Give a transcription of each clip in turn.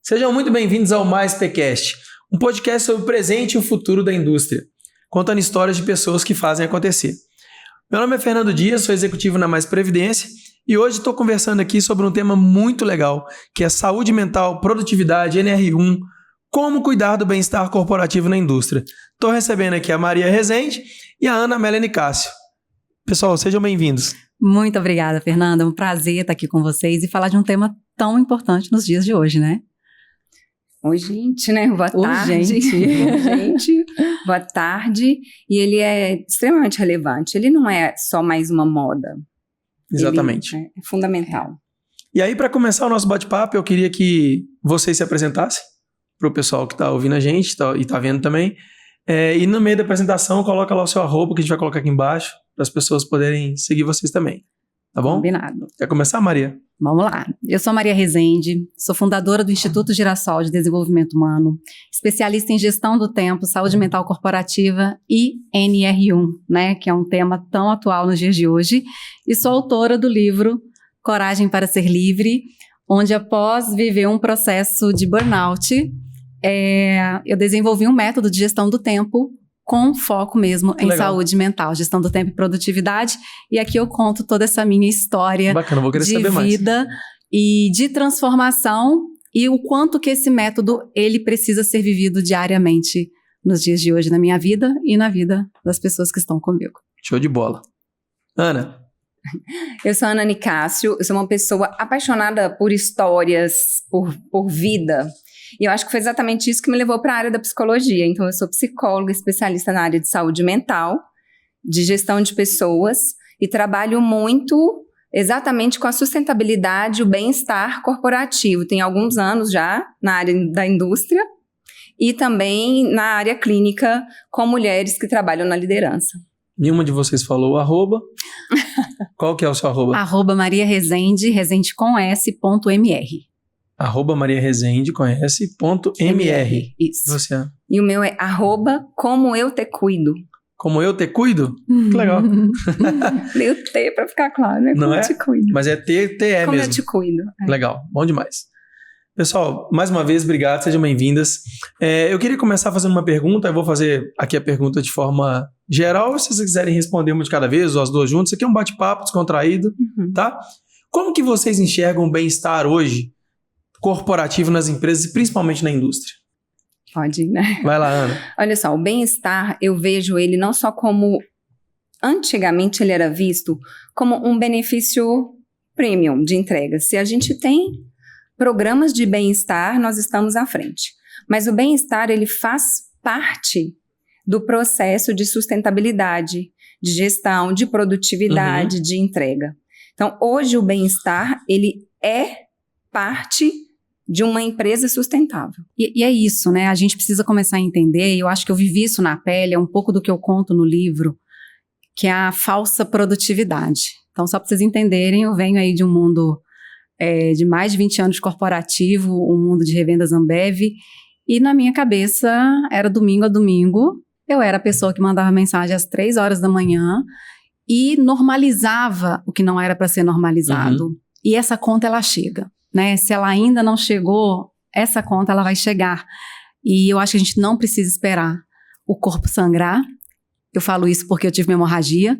Sejam muito bem-vindos ao Mais PCast, um podcast sobre o presente e o futuro da indústria, contando histórias de pessoas que fazem acontecer. Meu nome é Fernando Dias, sou executivo na Mais Previdência e hoje estou conversando aqui sobre um tema muito legal, que é saúde mental, produtividade, NR1, como cuidar do bem-estar corporativo na indústria. Estou recebendo aqui a Maria Rezende e a Ana Melanie Cássio. Pessoal, sejam bem-vindos. Muito obrigada, Fernanda. É um prazer estar aqui com vocês e falar de um tema tão importante nos dias de hoje, né? Urgente, né? Boa tarde. Urgente. Boa tarde. E ele é extremamente relevante. Ele não é só mais uma moda. Exatamente. Ele é fundamental. E aí, para começar o nosso bate-papo, eu queria que vocês se apresentassem para o pessoal que está ouvindo a gente e está vendo também. E no meio da apresentação, coloca lá o seu arroba, que a gente vai colocar aqui embaixo, para as pessoas poderem seguir vocês também. Tá bom? Combinado. Quer começar, Maria? Vamos lá. Eu sou Maria Rezende, sou fundadora do Instituto Girassol de Desenvolvimento Humano, especialista em gestão do tempo, saúde mental corporativa e NR1, né, que é um tema tão atual nos dias de hoje, e sou autora do livro Coragem para Ser Livre, onde após viver um processo de burnout, eu desenvolvi um método de gestão do tempo com foco mesmo em saúde mental, gestão do tempo e produtividade. E aqui eu conto toda essa minha história de vida e de transformação e o quanto que esse método ele precisa ser vivido diariamente nos dias de hoje, na minha vida e na vida das pessoas que estão comigo. Show de bola. Ana? Eu sou a Ana Nicásio, eu sou uma pessoa apaixonada por histórias, por vida. E eu acho que foi exatamente isso que me levou para a área da psicologia. Então, eu sou psicóloga, especialista na área de saúde mental, de gestão de pessoas, e trabalho muito exatamente com a sustentabilidade e o bem-estar corporativo. Tem alguns anos já na área da indústria e também na área clínica com mulheres que trabalham na liderança. Nenhuma de vocês falou o arroba. Qual que é o seu arroba? Arroba Maria Rezende, Rezende com S.mr. Arroba Maria Rezende, conhece, .mr. Isso. Você? E o meu é arroba como eu te cuido. Como eu te cuido? Que legal. Dei o T pra ficar claro, né? Como Não eu te cuido. Mas é TE mesmo. Como eu te cuido. Legal, bom demais. Pessoal, mais uma vez, obrigado, sejam bem-vindas. Eu queria começar fazendo uma pergunta, eu vou fazer aqui a pergunta de forma geral, se vocês quiserem responder uma de cada vez, ou as duas juntas. Isso aqui é um bate-papo descontraído, tá? Como que vocês enxergam o bem-estar hoje corporativo nas empresas e principalmente na indústria? Pode ir, né? Vai lá, Ana. Olha só, o bem-estar, eu vejo ele não só como... Antigamente ele era visto como um benefício premium de entrega. Se a gente tem programas de bem-estar, nós estamos à frente. Mas o bem-estar, ele faz parte do processo de sustentabilidade, de gestão, de produtividade, de entrega. Então, hoje o bem-estar, ele é parte de uma empresa sustentável. E é isso, né? A gente precisa começar a entender, e eu acho que eu vivi isso na pele, é um pouco do que eu conto no livro, que é a falsa produtividade. Então, só para vocês entenderem, eu venho aí de um mundo de mais de 20 anos corporativo, um mundo de revendas Ambev, e na minha cabeça era domingo a domingo, eu era a pessoa que mandava mensagem às 3 horas da manhã e normalizava o que não era para ser normalizado. E essa conta, ela chega. Né? Se ela ainda não chegou, essa conta ela vai chegar. E eu acho que a gente não precisa esperar o corpo sangrar. Eu falo isso porque eu tive uma hemorragia,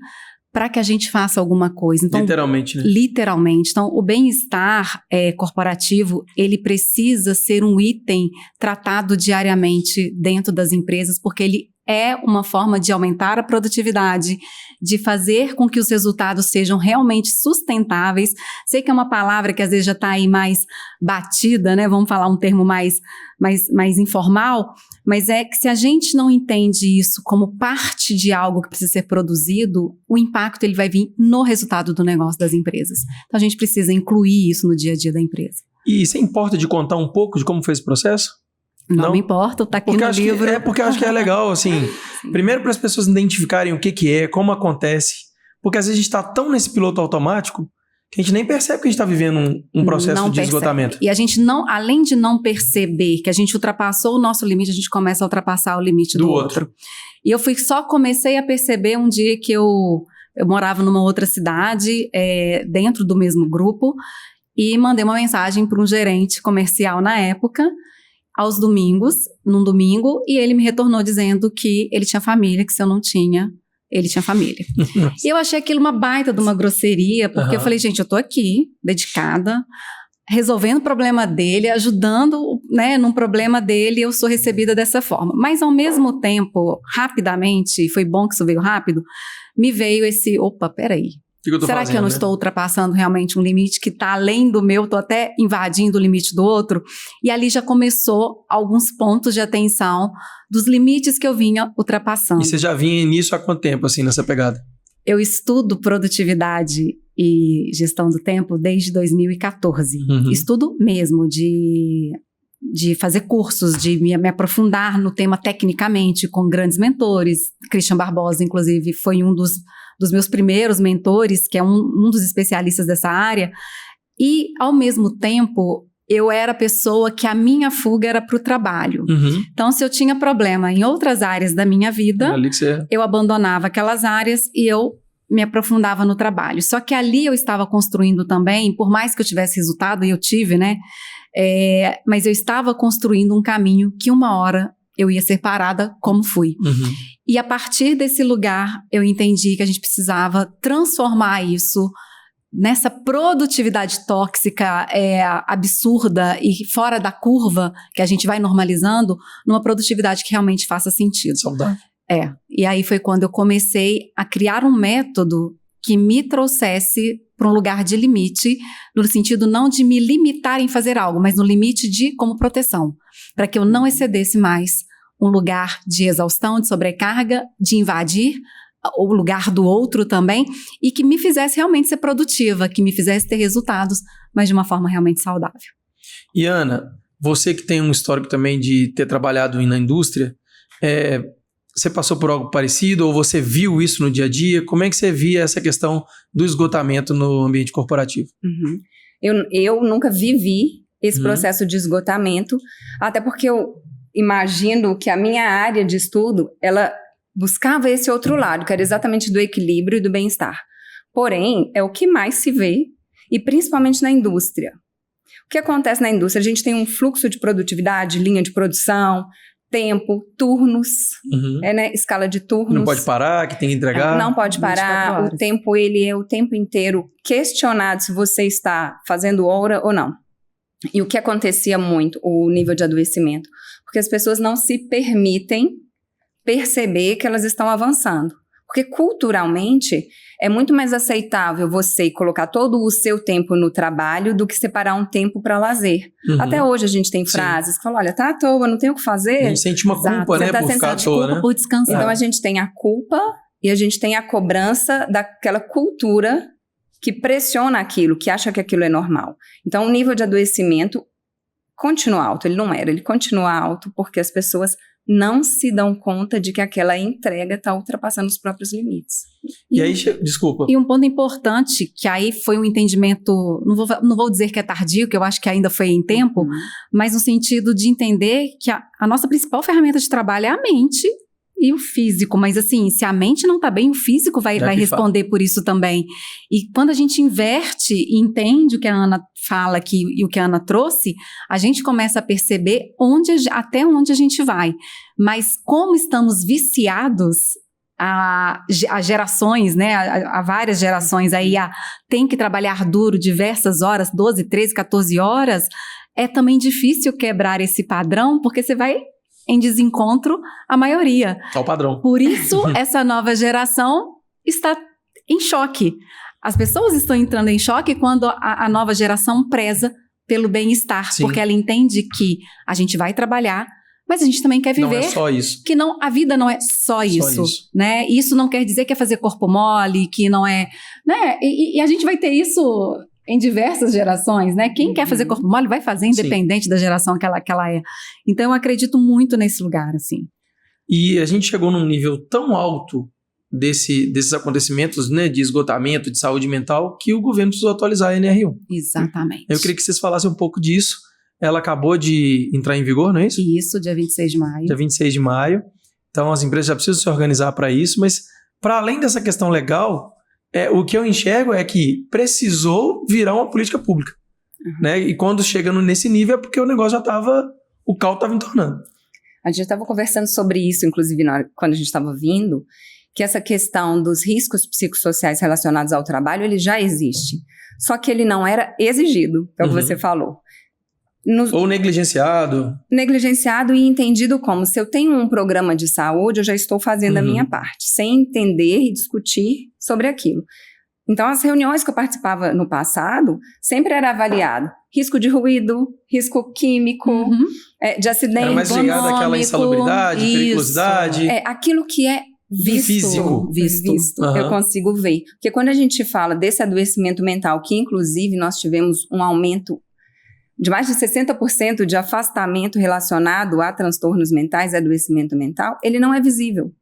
para que a gente faça alguma coisa. Então, literalmente, né? Literalmente. Então, o bem-estar corporativo, ele precisa ser um item tratado diariamente dentro das empresas, porque ele é uma forma de aumentar a produtividade, de fazer com que os resultados sejam realmente sustentáveis. Sei que é uma palavra que às vezes já está aí mais batida, né? Vamos falar um termo mais informal, mas é que se a gente não entende isso como parte de algo que precisa ser produzido, o impacto ele vai vir no resultado do negócio das empresas. Então a gente precisa incluir isso no dia a dia da empresa. E você importa de contar um pouco de como foi esse processo? Não me importa, tá aqui no livro. Porque eu acho que é legal, assim, primeiro para as pessoas identificarem o que é, como acontece, porque às vezes a gente está tão nesse piloto automático que a gente nem percebe que a gente está vivendo um processo de esgotamento. E a gente não, além de não perceber que a gente ultrapassou o nosso limite, a gente começa a ultrapassar o limite do outro. E eu comecei a perceber um dia que eu morava numa outra cidade, dentro do mesmo grupo, e mandei uma mensagem para um gerente comercial na época, aos domingos, num domingo, e ele me retornou dizendo que ele tinha família, que se eu não tinha, ele tinha família. E eu achei aquilo uma baita de uma grosseria, porque eu falei, gente, eu tô aqui, dedicada, resolvendo o problema dele, ajudando, né, num problema dele, eu sou recebida dessa forma. Mas, ao mesmo tempo, rapidamente, foi bom que isso veio rápido, me veio esse, opa, peraí. Será que eu não estou ultrapassando realmente um limite que está além do meu, estou até invadindo o limite do outro? E ali já começou alguns pontos de atenção dos limites que eu vinha ultrapassando. E você já vinha nisso há quanto tempo, assim, nessa pegada? Eu estudo produtividade e gestão do tempo desde 2014. Estudo mesmo de fazer cursos, de me aprofundar no tema tecnicamente com grandes mentores. Christian Barbosa, inclusive, foi um dos meus primeiros mentores, que é um dos especialistas dessa área. E, ao mesmo tempo, eu era a pessoa que a minha fuga era para o trabalho. Então, se eu tinha problema em outras áreas da minha vida, eu abandonava aquelas áreas e eu me aprofundava no trabalho. Só que ali eu estava construindo também, por mais que eu tivesse resultado, e eu tive, né? Mas eu estava construindo um caminho que uma hora eu ia ser parada como fui. E a partir desse lugar, eu entendi que a gente precisava transformar isso nessa produtividade tóxica, absurda e fora da curva, que a gente vai normalizando, numa produtividade que realmente faça sentido. Saudável. E aí foi quando eu comecei a criar um método que me trouxesse para um lugar de limite, no sentido não de me limitar em fazer algo, mas no limite de como proteção, para que eu não excedesse mais um lugar de exaustão, de sobrecarga, de invadir o lugar do outro também, e que me fizesse realmente ser produtiva, que me fizesse ter resultados, mas de uma forma realmente saudável. E Ana, você que tem um histórico também de ter trabalhado na indústria, você passou por algo parecido ou você viu isso no dia a dia? Como é que você via essa questão do esgotamento no ambiente corporativo? Eu nunca vivi esse processo de esgotamento, até porque eu imagino que a minha área de estudo, ela buscava esse outro lado, que era exatamente do equilíbrio e do bem-estar. Porém, é o que mais se vê, e principalmente na indústria. O que acontece na indústria? A gente tem um fluxo de produtividade, linha de produção, tempo, turnos, né? Escala de turnos. Não pode parar, que tem que entregar. Não pode parar. O tempo, ele é o tempo inteiro questionado se você está fazendo hora ou não. E o que acontecia muito, o nível de adoecimento, porque as pessoas não se permitem perceber que elas estão avançando. Porque culturalmente é muito mais aceitável você colocar todo o seu tempo no trabalho do que separar um tempo para lazer. Até hoje a gente tem frases que falam, olha, tá à toa, não tem o que fazer. A gente sente uma culpa, né, por ficar à toa, né? Por descansar. Então a gente tem a culpa e a gente tem a cobrança daquela cultura que pressiona aquilo, que acha que aquilo é normal. Então o nível de adoecimento continua alto, ele continua alto porque as pessoas não se dão conta de que aquela entrega está ultrapassando os próprios limites. E aí, desculpa. E um ponto importante, que aí foi um entendimento, não vou dizer que é tardio, que eu acho que ainda foi em tempo, mas no sentido de entender que a nossa principal ferramenta de trabalho é a mente e o físico, mas assim, se a mente não tá bem, o físico vai responder por isso também. E quando a gente inverte e entende o que a Ana fala aqui e o que a Ana trouxe, a gente começa a perceber até onde a gente vai. Mas como estamos viciados a gerações, né, a várias gerações aí, tem que trabalhar duro diversas horas, 12, 13, 14 horas, é também difícil quebrar esse padrão, porque você vai em desencontro à maioria. Ao padrão. Por isso, essa nova geração está em choque. As pessoas estão entrando em choque quando a nova geração preza pelo bem-estar, porque ela entende que a gente vai trabalhar, mas a gente também quer viver. Não é só isso. Que não, a vida não é só isso, né? Isso não quer dizer que é fazer corpo mole, que não é, né? E a gente vai ter isso em diversas gerações, né? Quem quer fazer corpo mole vai fazer, independente da geração que ela é. Então, eu acredito muito nesse lugar, assim. E a gente chegou num nível tão alto desses acontecimentos, né, de esgotamento, de saúde mental, que o governo precisou atualizar a NR1. Exatamente. Eu queria que vocês falassem um pouco disso. Ela acabou de entrar em vigor, não é isso? Isso, dia 26 de maio. Dia 26 de maio. Então, as empresas já precisam se organizar para isso, mas para além dessa questão legal, o que eu enxergo é que precisou virar uma política pública. né? E quando chega nesse nível é porque o negócio já estava, o caldo estava entornando. A gente estava conversando sobre isso, inclusive, quando a gente estava vindo, que essa questão dos riscos psicossociais relacionados ao trabalho, ele já existe. Só que ele não era exigido, é o que você falou. Ou negligenciado. Negligenciado e entendido como, se eu tenho um programa de saúde, eu já estou fazendo a minha parte, sem entender e discutir sobre aquilo. Então, as reuniões que eu participava no passado, sempre era avaliado risco de ruído, risco químico, de acidente. Era mais ligado àquela insalubridade, periculosidade. Aquilo que é visto. Uhum. Eu consigo ver. Porque quando a gente fala desse adoecimento mental, que inclusive nós tivemos um aumento de mais de 60% de afastamento relacionado a transtornos mentais e adoecimento mental, ele não é visível.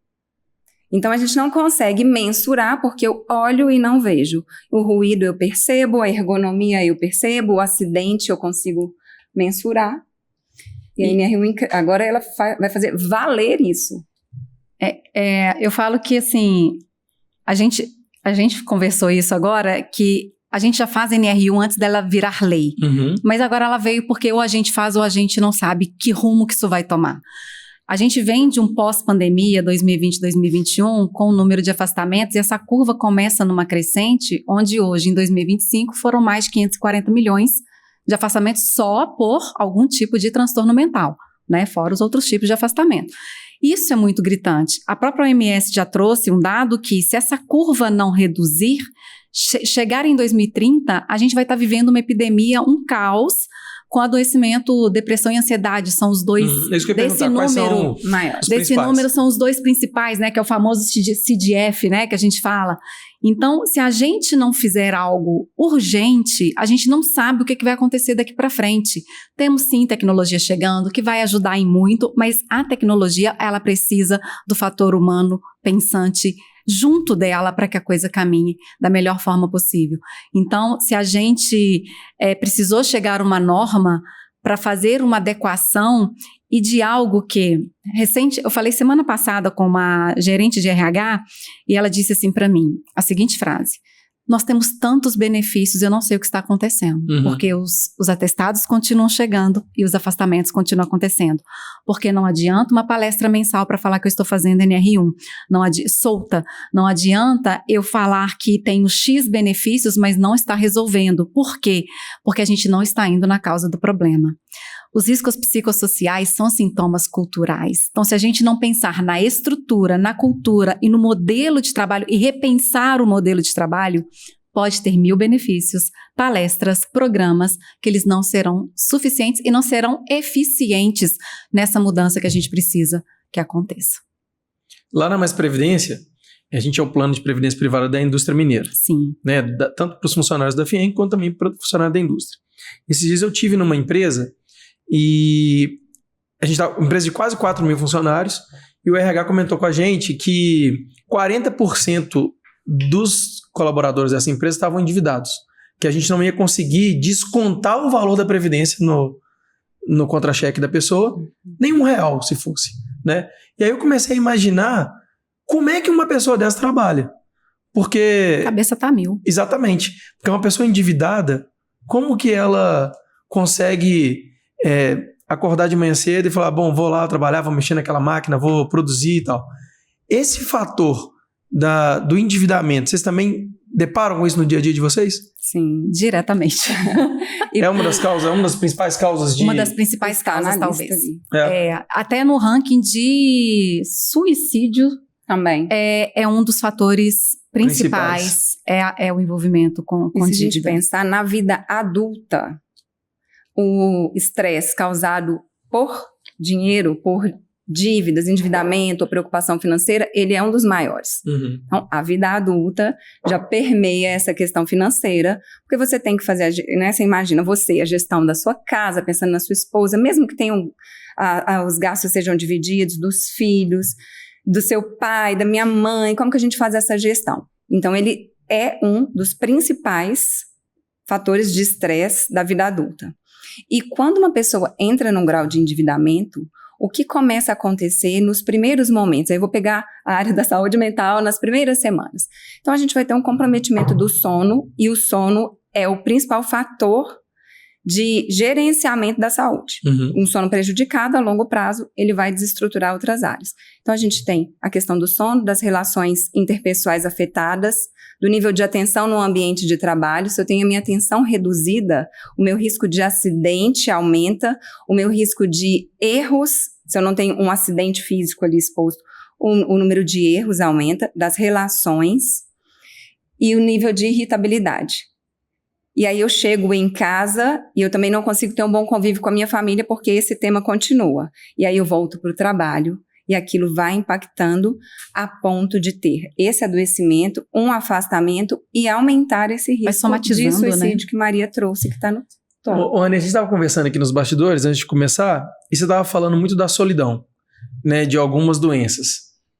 Então, a gente não consegue mensurar porque eu olho e não vejo. O ruído eu percebo, a ergonomia eu percebo, o acidente eu consigo mensurar. E a NR1 agora ela vai fazer valer isso. Eu falo que, assim, a gente conversou isso agora, que a gente já faz a NR1 antes dela virar lei. Mas agora ela veio porque ou a gente faz ou a gente não sabe que rumo que isso vai tomar. A gente vem de um pós-pandemia, 2020-2021, com o número de afastamentos, e essa curva começa numa crescente, onde hoje, em 2025, foram mais de 540 milhões de afastamentos só por algum tipo de transtorno mental, né? Fora os outros tipos de afastamento. Isso é muito gritante. A própria OMS já trouxe um dado que, se essa curva não reduzir, chegar em 2030, a gente vai estar vivendo uma epidemia, um caos, com adoecimento, depressão e ansiedade, são os dois, desse número maior. Desse número são os dois principais, né, que é o famoso CDF, né, que a gente fala. Então, se a gente não fizer algo urgente, a gente não sabe o que vai acontecer daqui para frente. Temos sim tecnologia chegando, que vai ajudar em muito, mas a tecnologia, ela precisa do fator humano pensante junto dela para que a coisa caminhe da melhor forma possível. Então, se a gente precisou chegar a uma norma para fazer uma adequação e de algo que, eu falei semana passada com uma gerente de RH e ela disse assim para mim, a seguinte frase: nós temos tantos benefícios, eu não sei o que está acontecendo, porque os atestados continuam chegando e os afastamentos continuam acontecendo, porque não adianta uma palestra mensal para falar que eu estou fazendo NR1, não adianta eu falar que tenho X benefícios, mas não está resolvendo. Por quê? Porque a gente não está indo na causa do problema. Os riscos psicossociais são sintomas culturais. Então, se a gente não pensar na estrutura, na cultura e no modelo de trabalho e repensar o modelo de trabalho, pode ter 1000 benefícios, palestras, programas, que eles não serão suficientes e não serão eficientes nessa mudança que a gente precisa que aconteça. Lá na Mais Previdência, a gente é o plano de previdência privada da indústria mineira. Sim. Né? Tanto para os funcionários da FIEM, quanto também para os funcionários da indústria. Esses dias eu tive numa empresa e a gente tá uma empresa de quase 4 mil funcionários e o RH comentou com a gente que 40% dos colaboradores dessa empresa estavam endividados, que a gente não ia conseguir descontar o valor da previdência no contra-cheque da pessoa, nem R$1 se fosse, né? E aí eu comecei a imaginar como é que uma pessoa dessa trabalha, porque... A cabeça tá 1000. Exatamente, porque uma pessoa endividada, como que ela consegue acordar de manhã cedo e falar, bom, vou lá trabalhar, vou mexer naquela máquina, vou produzir e tal. Esse fator do endividamento, vocês também deparam com isso no dia a dia de vocês? Sim, diretamente. É uma das causas, uma das principais causas de... Uma das principais causas, talvez. É. Até no ranking de suicídio também. É um dos fatores principais. É o envolvimento com dívida. Se a gente dívida. pensar na vida adulta, o estresse causado por dinheiro, por dívidas, endividamento, ou preocupação financeira, ele é um dos maiores. Então, a vida adulta já permeia essa questão financeira, porque você tem que fazer, né, você imagina a gestão da sua casa, pensando na sua esposa, mesmo que tenham, os gastos sejam divididos, dos filhos, do seu pai, da minha mãe, como que a gente faz essa gestão? Então, ele é um dos principais fatores de estresse da vida adulta. E quando uma pessoa entra num grau de endividamento, o que começa a acontecer nos primeiros momentos? Aí eu vou pegar a área da saúde mental nas primeiras semanas. Então, a gente vai ter um comprometimento do sono, e o sono é o principal fator de gerenciamento da saúde. Um sono prejudicado, a longo prazo, ele vai desestruturar outras áreas. Então, a gente tem a questão do sono, das relações interpessoais afetadas, do nível de atenção no ambiente de trabalho. Se eu tenho a minha atenção reduzida, o meu risco de acidente aumenta, o meu risco de erros, se eu não tenho um acidente físico ali exposto, o número de erros aumenta, das relações e o nível de irritabilidade. E aí eu chego em casa e eu também não consigo ter um bom convívio com a minha família porque esse tema continua. E aí eu volto para o trabalho e aquilo vai impactando a ponto de ter esse adoecimento, um afastamento e aumentar esse risco de suicídio, né? Que Maria trouxe, que está no topo. Ô, Anny, a gente estava conversando aqui nos bastidores, antes de começar, e você estava falando muito da solidão, né, de algumas doenças,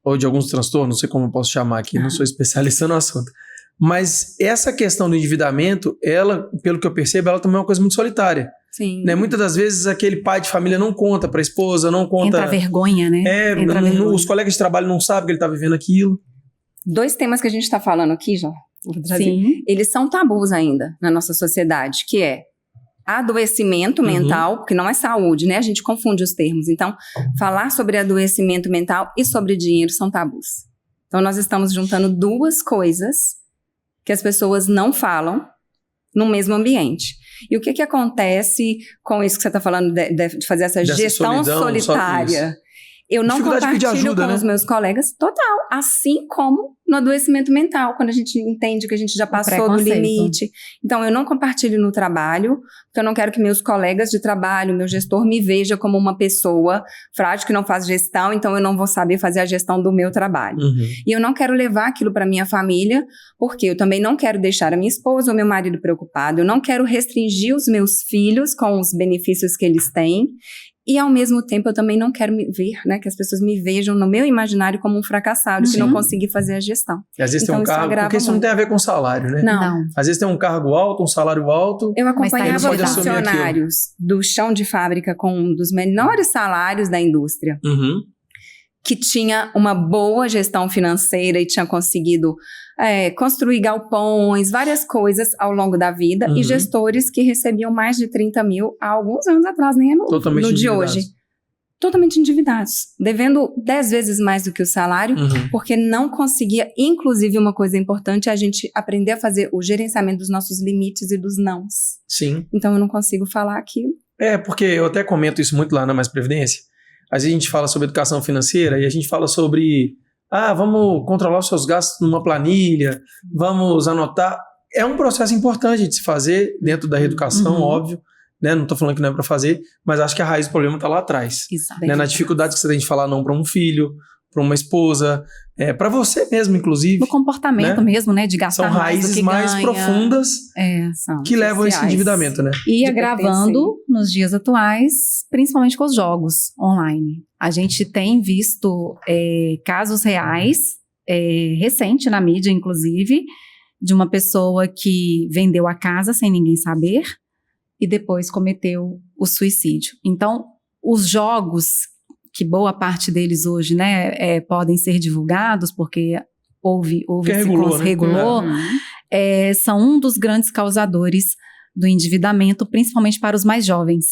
ou de alguns transtornos, não sei como eu posso chamar aqui, não sou especialista no assunto. Mas essa questão do endividamento, ela, pelo que eu percebo, ela também é uma coisa muito solitária. Sim. Né? Muitas das vezes aquele pai de família não conta para a esposa, não conta... Entra a vergonha, né? Os colegas de trabalho não sabem que ele está vivendo aquilo. 2 temas que a gente está falando aqui, já, Sim. eles são tabus ainda na nossa sociedade, que é adoecimento mental, porque não é saúde, né? A gente confunde os termos. Então, falar sobre adoecimento mental e sobre dinheiro são tabus. Então, nós estamos juntando 2 coisas que as pessoas não falam no mesmo ambiente. E o que acontece com isso que você está falando, de fazer essa gestão solitária? Eu não compartilho ajuda, com os meus colegas, total. Assim como no adoecimento mental, quando a gente entende que a gente já passou do limite. Então, eu não compartilho no trabalho, porque eu não quero que meus colegas de trabalho, meu gestor, me veja como uma pessoa frágil que não faz gestão, então eu não vou saber fazer a gestão do meu trabalho. E eu não quero levar aquilo para minha família, porque eu também não quero deixar a minha esposa ou meu marido preocupado, eu não quero restringir os meus filhos com os benefícios que eles têm. E, ao mesmo tempo, eu também não quero me ver, né? Que as pessoas me vejam no meu imaginário como um fracassado, que não consegui fazer a gestão. E às vezes então, tem um cargo, porque isso não tem a ver com salário, né? Não. Às vezes tem um cargo alto, um salário alto. Eu acompanhava funcionários do chão de fábrica com um dos menores salários da indústria. Que tinha uma boa gestão financeira e tinha conseguido construir galpões, várias coisas ao longo da vida, e gestores que recebiam mais de 30 mil há alguns anos atrás, nem é no de hoje. Totalmente endividados, devendo 10 vezes mais do que o salário, porque não conseguia, inclusive uma coisa importante é a gente aprender a fazer o gerenciamento dos nossos limites e dos nãos. Sim. Então eu não consigo falar aquilo. Porque eu até comento isso muito lá na Mais Previdência. Às vezes a gente fala sobre educação financeira e a gente fala sobre... vamos controlar os seus gastos numa planilha, vamos anotar. É um processo importante de se fazer dentro da reeducação, óbvio, né? Não estou falando que não é para fazer, mas acho que a raiz do problema está lá atrás. Exato. Né? Na dificuldade que você tem de falar não para um filho, para uma esposa, para você mesmo, inclusive. No comportamento, né? Mesmo, né? De gastar mais do que ganha. São raízes mais profundas que levam a esse endividamento, né? E agravando nos dias atuais, principalmente com os jogos online. A gente tem visto casos reais, recente na mídia, inclusive, de uma pessoa que vendeu a casa sem ninguém saber e depois cometeu o suicídio. Então, os jogos, que boa parte deles hoje, né, podem ser divulgados, porque houve esse regulou, são um dos grandes causadores do endividamento, principalmente para os mais jovens.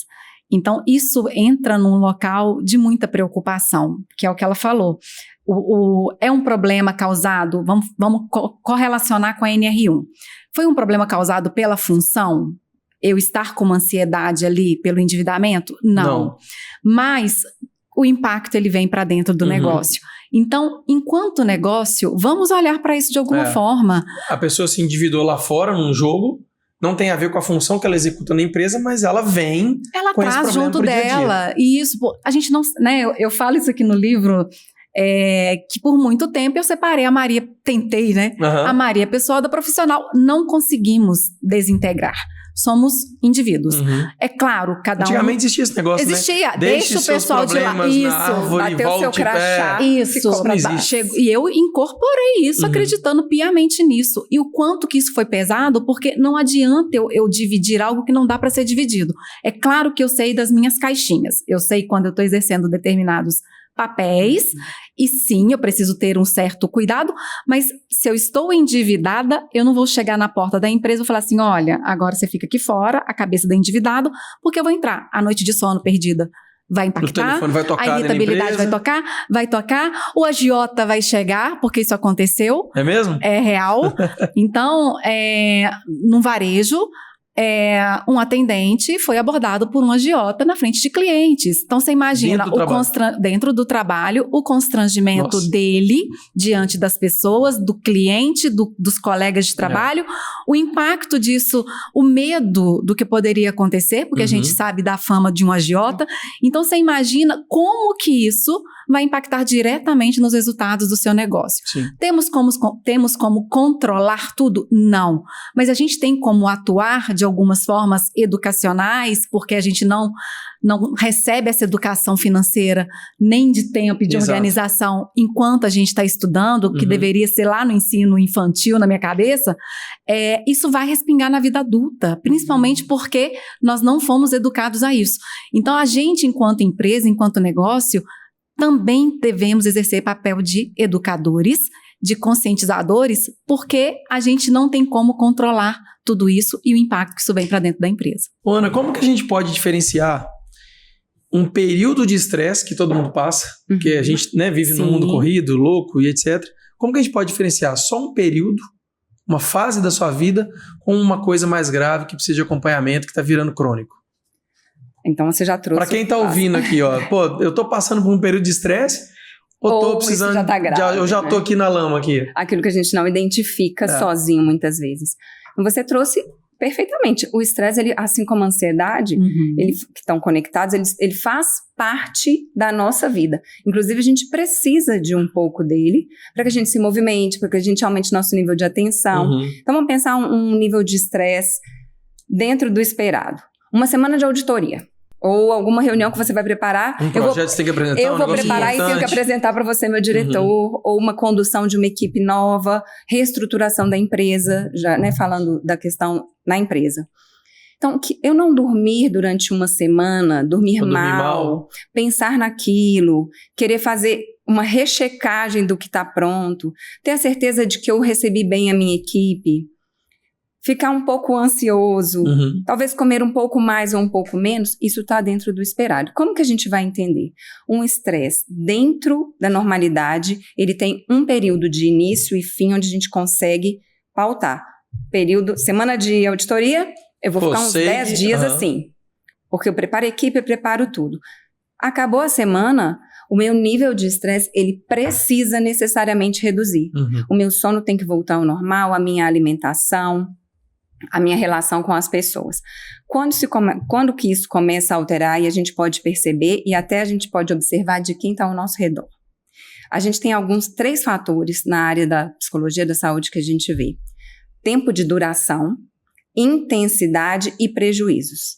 Então, isso entra num local de muita preocupação, que é o que ela falou. É um problema causado, vamos correlacionar com a NR1. Foi um problema causado pela função? Eu estar com uma ansiedade ali pelo endividamento? Não. Mas o impacto ele vem para dentro do negócio. Então, enquanto negócio, vamos olhar para isso de alguma forma. A pessoa se endividou lá fora num jogo, não tem a ver com a função que ela executa na empresa, mas ela vem com esse problema junto dela. E isso, a gente não, né? Eu falo isso aqui no livro, que por muito tempo eu separei a Maria, tentei, né? A Maria pessoal da profissional. Não conseguimos desintegrar. Somos indivíduos. É claro, cada Antigamente existia esse negócio, existia, né? Deixa o pessoal de lá. Isso, árvore, bateu o seu crachá. Isso. E eu incorporei isso, acreditando piamente nisso. E o quanto que isso foi pesado, porque não adianta eu dividir algo que não dá para ser dividido. É claro que eu sei das minhas caixinhas. Eu sei quando eu estou exercendo determinados papéis, e sim, eu preciso ter um certo cuidado, mas se eu estou endividada, eu não vou chegar na porta da empresa e falar assim, olha, agora você fica aqui fora, a cabeça do endividado, porque eu vou entrar. A noite de sono perdida vai impactar, o telefone vai tocar, a irritabilidade vai tocar, o agiota vai chegar, porque isso aconteceu. É mesmo? É real. Então, num varejo, um atendente foi abordado por um agiota na frente de clientes. Então, você imagina dentro do trabalho, o constrangimento dele diante das pessoas, do cliente, dos colegas de trabalho, o impacto disso, o medo do que poderia acontecer, porque a gente sabe da fama de um agiota. Então, você imagina como que isso vai impactar diretamente nos resultados do seu negócio. Sim. Temos como controlar tudo? Não. Mas a gente tem como atuar de algumas formas educacionais, porque a gente não recebe essa educação financeira nem de tempo e de organização enquanto a gente está estudando, que deveria ser lá no ensino infantil, na minha cabeça. Isso vai respingar na vida adulta, principalmente porque nós não fomos educados a isso. Então, a gente, enquanto empresa, enquanto negócio, também devemos exercer papel de educadores, de conscientizadores, porque a gente não tem como controlar tudo isso e o impacto que isso vem para dentro da empresa. Ana, como que a gente pode diferenciar um período de estresse que todo mundo passa, porque a gente vive num mundo corrido, louco e etc. Como que a gente pode diferenciar só um período, uma fase da sua vida, com uma coisa mais grave que precisa de acompanhamento, que está virando crônico? Então você já trouxe... Para quem está ouvindo aqui, eu tô passando por um período de estresse, ou tô precisando... Já tá grave, eu já tô aqui na lama aqui. Aquilo que a gente não identifica sozinho muitas vezes. Você trouxe perfeitamente. O estresse, ele, assim como a ansiedade, que estão conectados, ele faz parte da nossa vida. Inclusive, a gente precisa de um pouco dele para que a gente se movimente, para que a gente aumente nosso nível de atenção. Então, vamos pensar um nível de estresse dentro do esperado. Uma semana de auditoria. Ou alguma reunião que você vai preparar. Um projeto você tem que apresentar. Eu vou preparar e tenho que apresentar para você, meu diretor. Ou uma condução de uma equipe nova, reestruturação da empresa, já, falando da questão na empresa. Então, eu não dormir durante uma semana, dormir mal, pensar naquilo, querer fazer uma rechecagem do que está pronto, ter a certeza de que eu recebi bem a minha equipe, ficar um pouco ansioso, talvez comer um pouco mais ou um pouco menos, isso está dentro do esperado. Como que a gente vai entender? Um estresse dentro da normalidade, ele tem um período de início e fim onde a gente consegue pautar. Semana de auditoria, eu vou ficar uns 10 dias assim, porque eu preparo a equipe, eu preparo tudo. Acabou a semana, o meu nível de estresse, ele precisa necessariamente reduzir. O meu sono tem que voltar ao normal, a minha alimentação, a minha relação com as pessoas. Quando que isso começa a alterar e a gente pode perceber e até a gente pode observar de quem está ao nosso redor. A gente tem 3 fatores na área da psicologia da saúde que a gente vê. Tempo de duração, intensidade e prejuízos.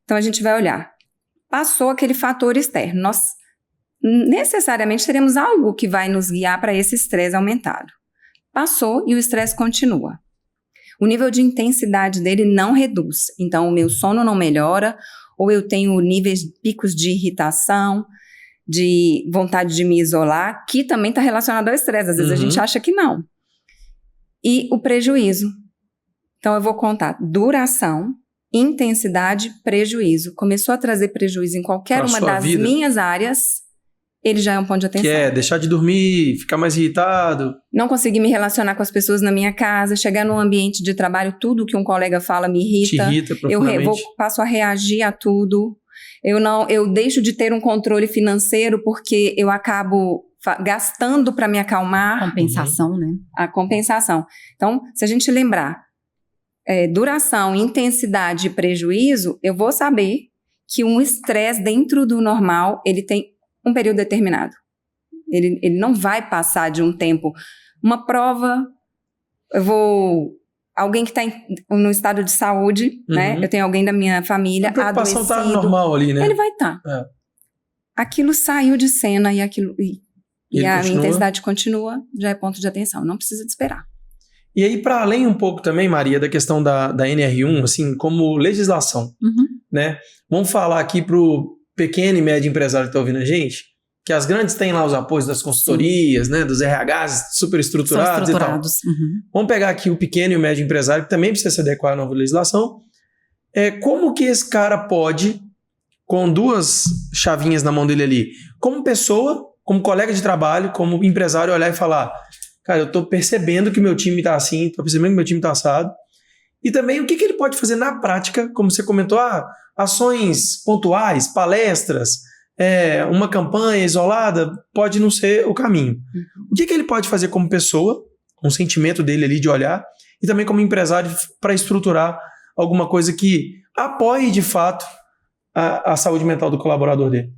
Então, a gente vai olhar. Passou aquele fator externo. Nós necessariamente teremos algo que vai nos guiar para esse estresse aumentado. Passou e o estresse continua. O nível de intensidade dele não reduz. Então, o meu sono não melhora, ou eu tenho picos de irritação, de vontade de me isolar, que também está relacionado ao estresse. Às vezes a gente acha que não. E o prejuízo. Então, eu vou contar duração, intensidade, prejuízo. Começou a trazer prejuízo em qualquer uma das minhas áreas, ele já é um ponto de atenção. Que é deixar de dormir, ficar mais irritado. Não conseguir me relacionar com as pessoas na minha casa, chegar num ambiente de trabalho, tudo que um colega fala me irrita. Te irrita profundamente. Passo a reagir a tudo. Eu deixo de ter um controle financeiro porque eu acabo gastando para me acalmar. Compensação, né? A compensação. Então, se a gente lembrar duração, intensidade e prejuízo, eu vou saber que um estresse dentro do normal, ele tem um período determinado. Ele não vai passar de um tempo. Uma prova, alguém que está no estado de saúde, né? Eu tenho alguém da minha família adoecido. A preocupação está normal ali, né? Ele vai estar. Aquilo saiu de cena e a intensidade continua, já é ponto de atenção. Não precisa de esperar. E aí, para além um pouco também, Maria, da questão da NR1, assim, como legislação, né? Vamos falar aqui pro pequeno e médio empresário que está ouvindo a gente, que as grandes têm lá os apoios das consultorias, né, dos RHs super estruturados e tal. Vamos pegar aqui o pequeno e o médio empresário, que também precisa se adequar à nova legislação. Como que esse cara pode, com 2 chavinhas na mão dele ali, como pessoa, como colega de trabalho, como empresário, olhar e falar, cara, eu estou percebendo que meu time está assim, estou percebendo que meu time está assado. E também o que ele pode fazer na prática, como você comentou, ações pontuais, palestras, uma campanha isolada, pode não ser o caminho. O que ele pode fazer como pessoa, um sentimento dele ali de olhar, e também como empresário para estruturar alguma coisa que apoie de fato a saúde mental do colaborador dele?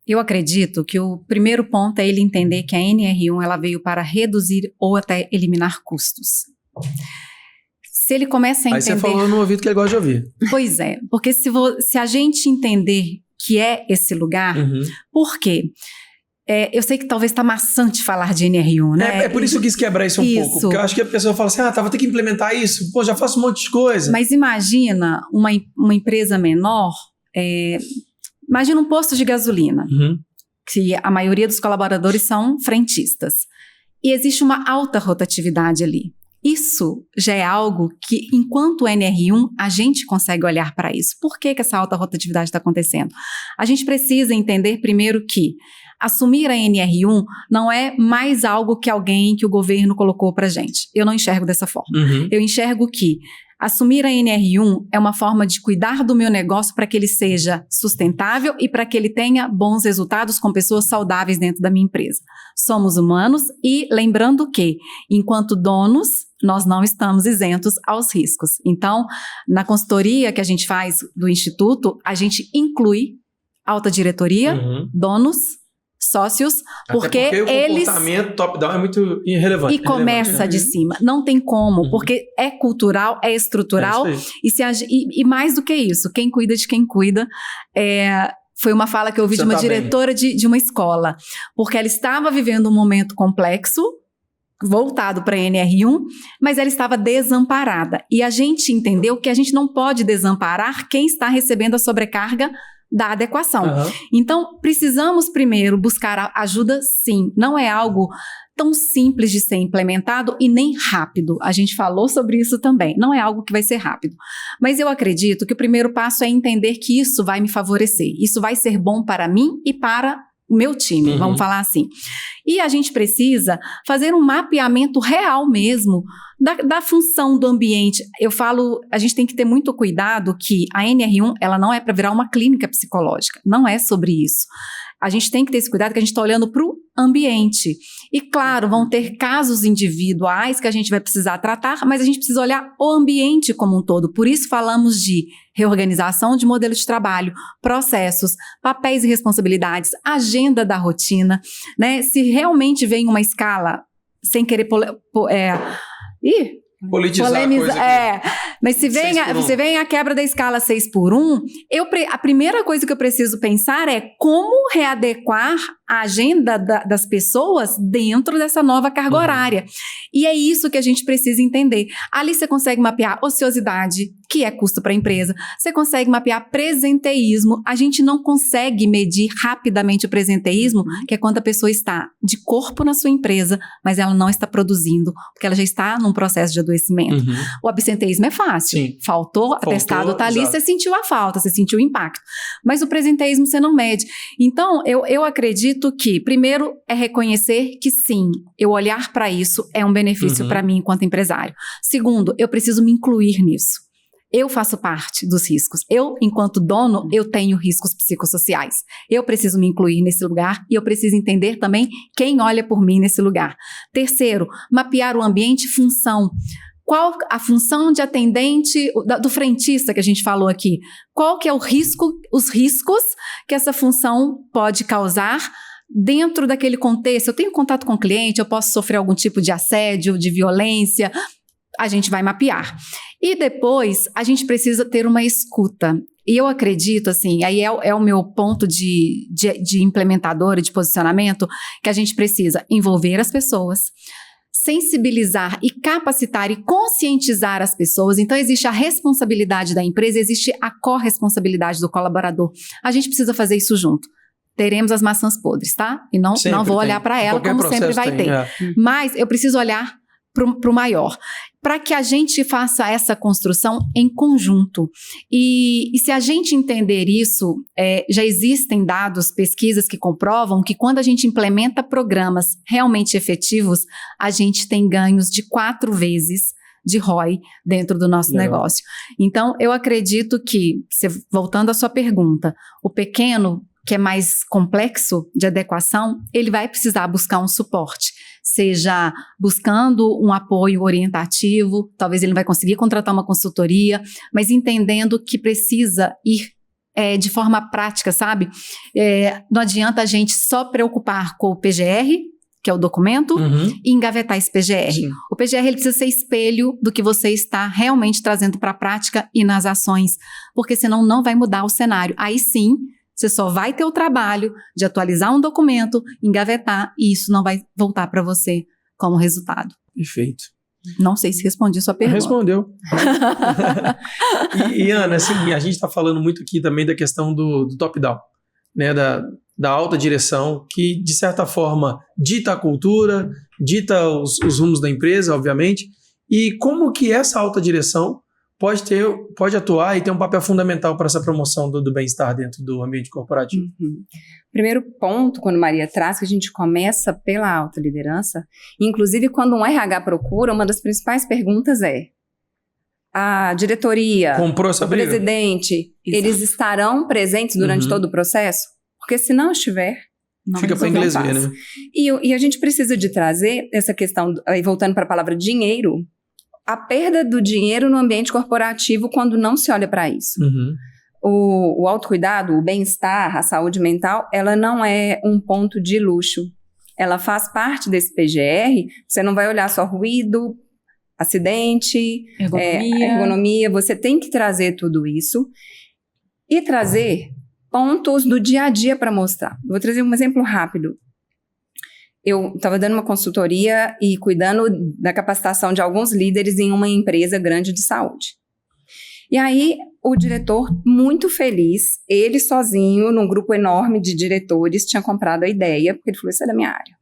Eu acredito que o primeiro ponto é ele entender que a NR1 ela veio para reduzir ou até eliminar custos. Se ele começa a entender... Aí você falou no ouvido que ele gosta de ouvir. Pois é, porque se a gente entender que é esse lugar, por quê? Eu sei que talvez está maçante falar de NR1, né? É por isso que eu quis quebrar isso um pouco, porque eu acho que a pessoa fala assim, vou ter que implementar isso, já faço um monte de coisa. Mas imagina uma empresa menor, imagina um posto de gasolina, que a maioria dos colaboradores são frentistas, e existe uma alta rotatividade ali. Isso já é algo que, enquanto NR1, a gente consegue olhar para isso. Por que essa alta rotatividade está acontecendo? A gente precisa entender primeiro que assumir a NR1 não é mais algo que o governo colocou para a gente. Eu não enxergo dessa forma. Eu enxergo que assumir a NR1 é uma forma de cuidar do meu negócio para que ele seja sustentável e para que ele tenha bons resultados com pessoas saudáveis dentro da minha empresa. Somos humanos e lembrando que, enquanto donos, nós não estamos isentos aos riscos. Então, na consultoria que a gente faz do Instituto, a gente inclui alta diretoria, donos, sócios, porque eles... o comportamento top-down é muito irrelevante. E começa de cima. Não tem como, porque é cultural, é estrutural. E mais do que isso, quem cuida de quem cuida... Foi uma fala que eu ouvi de uma diretora de uma escola, porque ela estava vivendo um momento complexo, voltado para a NR1, mas ela estava desamparada. E a gente entendeu que a gente não pode desamparar quem está recebendo a sobrecarga da adequação. Então, precisamos primeiro buscar ajuda, sim. Não é algo tão simples de ser implementado e nem rápido. A gente falou sobre isso também. Não é algo que vai ser rápido. Mas eu acredito que o primeiro passo é entender que isso vai me favorecer. Isso vai ser bom para mim e para o meu time, vamos falar assim. E a gente precisa fazer um mapeamento real mesmo da função do ambiente. Eu falo, a gente tem que ter muito cuidado que a NR1, ela não é para virar uma clínica psicológica. Não é sobre isso. A gente tem que ter esse cuidado que a gente está olhando para o ambiente. E claro, vão ter casos individuais que a gente vai precisar tratar, mas a gente precisa olhar o ambiente como um todo. Por isso falamos de reorganização de modelo de trabalho, processos, papéis e responsabilidades, agenda da rotina, né? Se realmente vem uma escala, sem querer politizar a coisa mas se vem a quebra da escala 6x1, a primeira coisa que eu preciso pensar é como readequar a agenda das pessoas dentro dessa nova carga horária. E é isso que a gente precisa entender. Ali você consegue mapear ociosidade, que é custo para a empresa. Você consegue mapear presenteísmo. A gente não consegue medir rapidamente o presenteísmo, que é quando a pessoa está de corpo na sua empresa, mas ela não está produzindo, porque ela já está num processo de adoecimento. O absenteísmo é fácil. Sim. Faltou, atestado está ali, você sentiu a falta, você sentiu o impacto. Mas o presenteísmo você não mede. Então, eu acredito que, primeiro, é reconhecer que sim, eu olhar para isso é um benefício para mim enquanto empresário. Segundo, eu preciso me incluir nisso. Eu faço parte dos riscos. Eu, enquanto dono, eu tenho riscos psicossociais. Eu preciso me incluir nesse lugar e eu preciso entender também quem olha por mim nesse lugar. Terceiro, mapear o ambiente e função. Qual a função de atendente, do frentista que a gente falou aqui? Qual que é os riscos que essa função pode causar dentro daquele contexto? Eu tenho contato com o cliente, eu posso sofrer algum tipo de assédio, de violência. A gente vai mapear. E depois, a gente precisa ter uma escuta. E eu acredito, assim, aí é o meu ponto de implementadora, de posicionamento, que a gente precisa envolver as pessoas, sensibilizar e capacitar e conscientizar as pessoas. Então, existe a responsabilidade da empresa, existe a corresponsabilidade do colaborador. A gente precisa fazer isso junto. teremos as maçãs podres, tá? E não vou olhar para ela como sempre vai ter. Mas eu preciso olhar para o maior, para que a gente faça essa construção em conjunto. E se a gente entender isso, já existem dados, pesquisas que comprovam que quando a gente implementa programas realmente efetivos, a gente tem ganhos de 4 vezes de ROI dentro do nosso negócio. Então, eu acredito que, voltando à sua pergunta, o pequeno, que é mais complexo de adequação, ele vai precisar buscar um suporte, seja buscando um apoio orientativo, talvez ele não vai conseguir contratar uma consultoria, mas entendendo que precisa ir de forma prática, sabe? Não adianta a gente só preocupar com o PGR, que é o documento, e engavetar esse PGR. Sim. O PGR ele precisa ser espelho do que você está realmente trazendo para a prática e nas ações, porque senão não vai mudar o cenário. Aí sim, você só vai ter o trabalho de atualizar um documento, engavetar, e isso não vai voltar para você como resultado. Perfeito. Não sei se respondi a sua pergunta. Respondeu. e Ana, assim, a gente está falando muito aqui também da questão do top-down, né, da alta direção, que de certa forma dita a cultura, dita os rumos da empresa, obviamente, e como que essa alta direção pode atuar e ter um papel fundamental para essa promoção do bem-estar dentro do ambiente corporativo. Primeiro ponto, quando Maria traz, que a gente começa pela alta liderança, inclusive quando um RH procura, uma das principais perguntas é: a diretoria, o presidente, eles estarão presentes durante todo o processo? Porque se não estiver, não fica para inglês ver, né? E a gente precisa de trazer essa questão, aí voltando para a palavra dinheiro, a perda do dinheiro no ambiente corporativo quando não se olha para isso. O autocuidado, o bem-estar, a saúde mental, ela não é um ponto de luxo. Ela faz parte desse PGR. Você não vai olhar só ruído, acidente, ergonomia. Você tem que trazer tudo isso e trazer pontos do dia a dia para mostrar. Vou trazer um exemplo rápido. Eu estava dando uma consultoria e cuidando da capacitação de alguns líderes em uma empresa grande de saúde. E aí, o diretor, muito feliz, ele sozinho, num grupo enorme de diretores, tinha comprado a ideia, porque ele falou: isso é da minha área.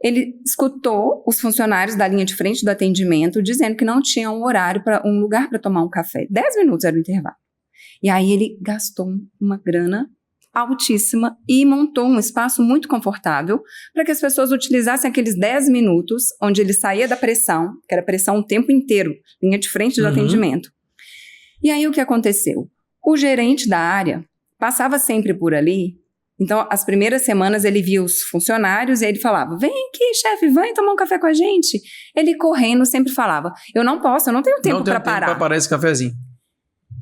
Ele escutou os funcionários da linha de frente do atendimento dizendo que não tinha um horário, um lugar para tomar um café. 10 minutos era o intervalo. E aí ele gastou uma grana altíssima e montou um espaço muito confortável para que as pessoas utilizassem aqueles 10 minutos onde ele saía da pressão, que era pressão o tempo inteiro, linha de frente do atendimento. E aí o que aconteceu? O gerente da área passava sempre por ali, então as primeiras semanas ele via os funcionários e ele falava: vem aqui, chefe, vem tomar um café com a gente. Ele correndo sempre falava: eu não tenho tempo para parar. Para parar esse cafezinho.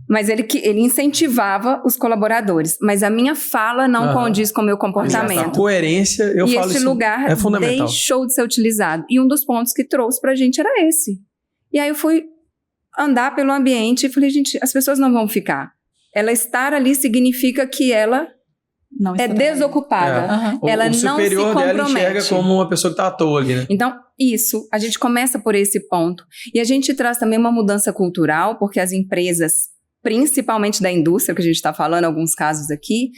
Mas ele incentivava os colaboradores. Mas a minha fala não condiz com o meu comportamento. A coerência, eu falo isso, esse lugar é fundamental. Deixou de ser utilizado. E um dos pontos que trouxe pra gente era esse. E aí eu fui andar pelo ambiente e falei: gente, as pessoas não vão ficar. Ela estar ali significa que ela não é desocupada. Ela não se compromete. O superior dela enxerga como uma pessoa que está à toa ali, né? Então, isso, a gente começa por esse ponto. E a gente traz também uma mudança cultural, porque as empresas, principalmente da indústria, que a gente está falando, alguns casos aqui,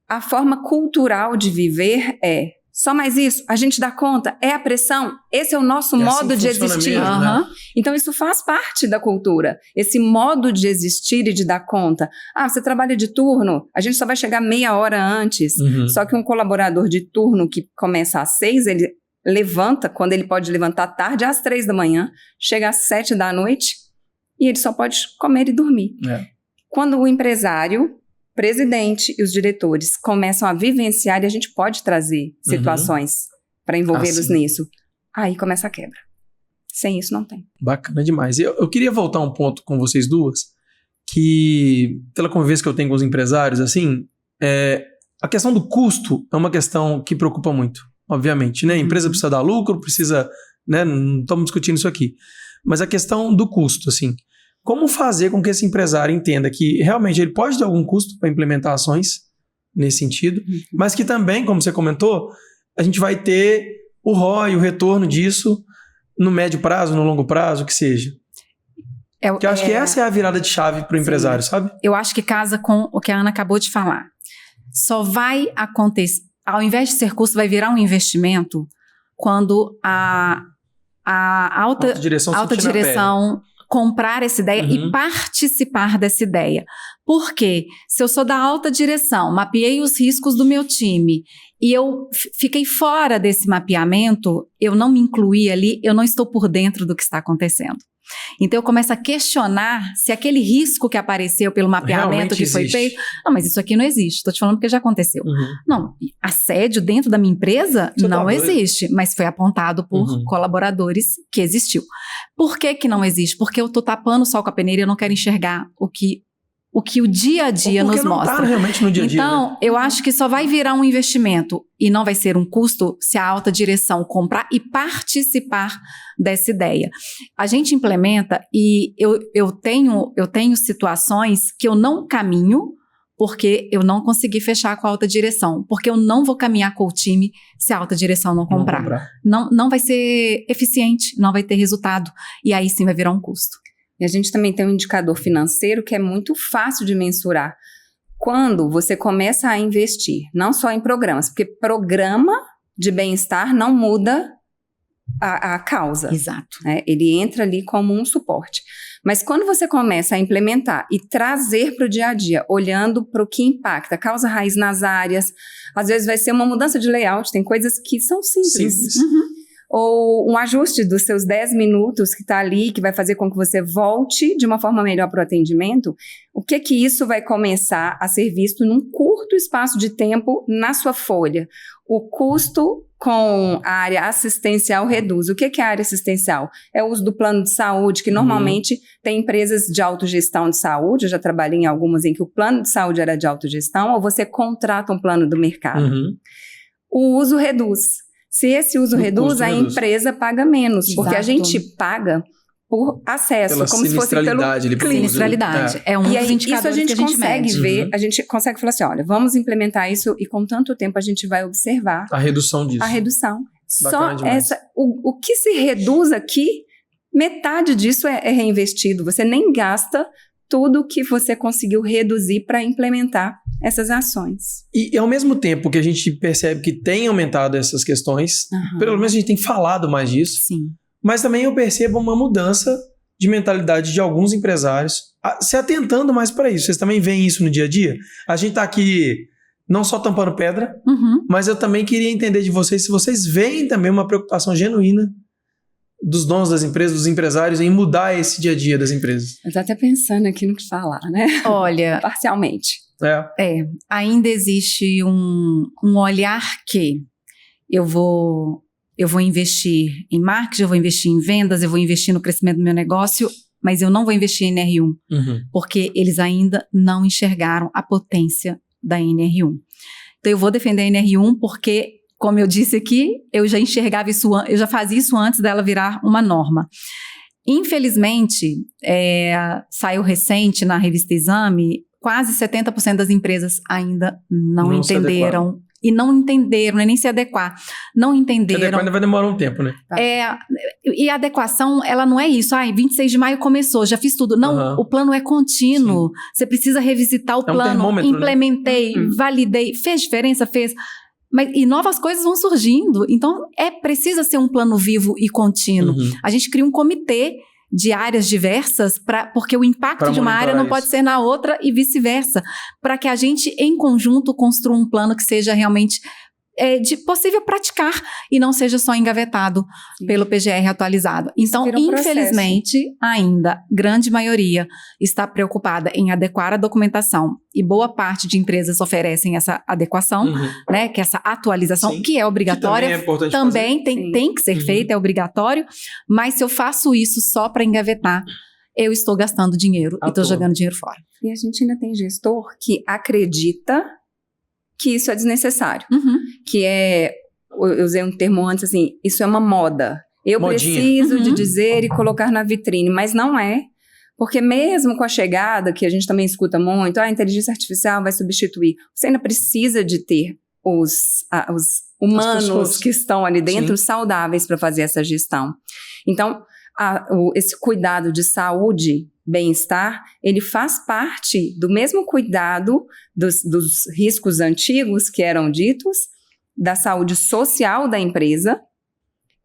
a forma cultural de viver é: só mais isso, a gente dá conta, é a pressão, esse é o nosso modo de existir. Mesmo, né? Então isso faz parte da cultura, esse modo de existir e de dar conta. Você trabalha de turno, a gente só vai chegar meia hora antes. Só que um colaborador de turno que começa às 6, ele levanta, quando ele pode levantar tarde, às 3 da manhã, chega às 7 da noite, e ele só pode comer e dormir. Quando o empresário, presidente e os diretores começam a vivenciar, e a gente pode trazer situações para envolvê-los nisso, aí começa a quebra. Sem isso não tem. Bacana demais. Eu queria voltar um ponto com vocês duas, que pela convivência que eu tenho com os empresários, assim, a questão do custo é uma questão que preocupa muito, obviamente, né? A empresa precisa dar lucro, precisa, né? Não estamos discutindo isso aqui. Mas a questão do custo, assim, como fazer com que esse empresário entenda que realmente ele pode ter algum custo para implementar ações nesse sentido, mas que também, como você comentou, a gente vai ter o ROI, o retorno disso no médio prazo, no longo prazo, o que seja. Porque eu acho que essa é a virada de chave para o empresário, sabe? Eu acho que casa com o que a Ana acabou de falar. só vai acontecer, ao invés de ser custo, vai virar um investimento quando a alta direção comprar essa ideia e participar dessa ideia. Porque se eu sou da alta direção, mapeei os riscos do meu time e eu fiquei fora desse mapeamento, eu não me incluí ali, eu não estou por dentro do que está acontecendo. Então eu começo a questionar se aquele risco que apareceu pelo mapeamento realmente que foi existe. feito, não, mas isso aqui não existe, estou te falando porque já aconteceu. Não, assédio dentro da minha empresa Você não tá doido? existe, mas foi apontado por colaboradores que existiu. Por que não existe? Porque eu estou tapando o sol com a peneira e eu não quero enxergar o que o dia a dia nos não mostra. Tá realmente no dia a dia. Então, eu acho que só vai virar um investimento e não vai ser um custo se a alta direção comprar e participar dessa ideia. A gente implementa e eu tenho situações que eu não caminho porque eu não consegui fechar com a alta direção, porque eu não vou caminhar com o time se a alta direção não comprar. Não vai ser eficiente, não vai ter resultado e aí sim vai virar um custo. E a gente também tem um indicador financeiro que é muito fácil de mensurar. Quando você começa a investir, não só em programas, porque programa de bem-estar não muda a causa. Exato. Né? Ele entra ali como um suporte. Mas quando você começa a implementar e trazer para o dia a dia, olhando para o que impacta, causa raiz nas áreas, às vezes vai ser uma mudança de layout, tem coisas que são simples. Ou um ajuste dos seus 10 minutos que está ali, que vai fazer com que você volte de uma forma melhor para o atendimento, o que isso vai começar a ser visto num curto espaço de tempo na sua folha? O custo com a área assistencial reduz. O que é a área assistencial? É o uso do plano de saúde, que normalmente tem empresas de autogestão de saúde, eu já trabalhei em algumas em que o plano de saúde era de autogestão, ou você contrata um plano do mercado. O uso reduz. Se esse uso reduz, a empresa paga menos, porque a gente paga por acesso, pela como se fosse pelo cliente. Sinistralidade. É um dos indicadores isso a gente consegue mede. ver, a gente consegue falar assim, olha, vamos implementar isso e com tanto tempo a gente vai observar a redução disso. A redução. Bacana Só demais. o que se reduz aqui, metade disso é reinvestido. Você nem gasta tudo que você conseguiu reduzir para implementar essas ações. E ao mesmo tempo que a gente percebe que tem aumentado essas questões, pelo menos a gente tem falado mais disso, Sim. Mas também eu percebo uma mudança de mentalidade de alguns empresários se atentando mais para isso. Vocês também veem isso no dia a dia? A gente está aqui não só tampando pedra, mas eu também queria entender de vocês se vocês veem também uma preocupação genuína dos donos das empresas, dos empresários, em mudar esse dia a dia das empresas. Eu estou até pensando aqui no que falar, né? Olha... Parcialmente. Ainda existe um olhar que eu vou investir em marketing, eu vou investir em vendas, eu vou investir no crescimento do meu negócio, mas eu não vou investir em NR1, porque eles ainda não enxergaram a potência da NR1. Então eu vou defender a NR1 porque, como eu disse aqui, eu já enxergava isso, eu já fazia isso antes dela virar uma norma. Infelizmente, saiu recente na revista Exame, quase 70% das empresas ainda não entenderam. E não entenderam, nem se adequar. Não entenderam. Adequar ainda vai demorar um tempo, né? E a adequação, ela não é isso. 26 de maio começou, já fiz tudo. Não, o plano é contínuo. Sim. Você precisa revisitar o plano. Implementei, validei. Fez diferença? Fez. E novas coisas vão surgindo. Então, precisa ser um plano vivo e contínuo. A gente cria um comitê de áreas diversas, porque o impacto de uma área não pode ser na outra e vice-versa, para que a gente, em conjunto, construa um plano que seja realmente possível praticar e não seja só engavetado pelo PGR atualizado. Então, infelizmente, ainda, grande maioria está preocupada em adequar a documentação e boa parte de empresas oferecem essa adequação, né, que é essa atualização, que é obrigatória, que também é importante também tem que ser feita, é obrigatório, mas se eu faço isso só para engavetar, eu estou gastando dinheiro e estou jogando dinheiro fora. E a gente ainda tem gestor que acredita que isso é desnecessário. Que eu usei um termo antes assim, isso é uma moda. Eu preciso de dizer e colocar na vitrine, mas não é. Porque mesmo com a chegada, que a gente também escuta muito, a inteligência artificial vai substituir, você ainda precisa de ter os humanos que estão ali dentro saudáveis para fazer essa gestão. Então, esse cuidado de saúde bem-estar, ele faz parte do mesmo cuidado dos riscos antigos que eram ditos, da saúde social da empresa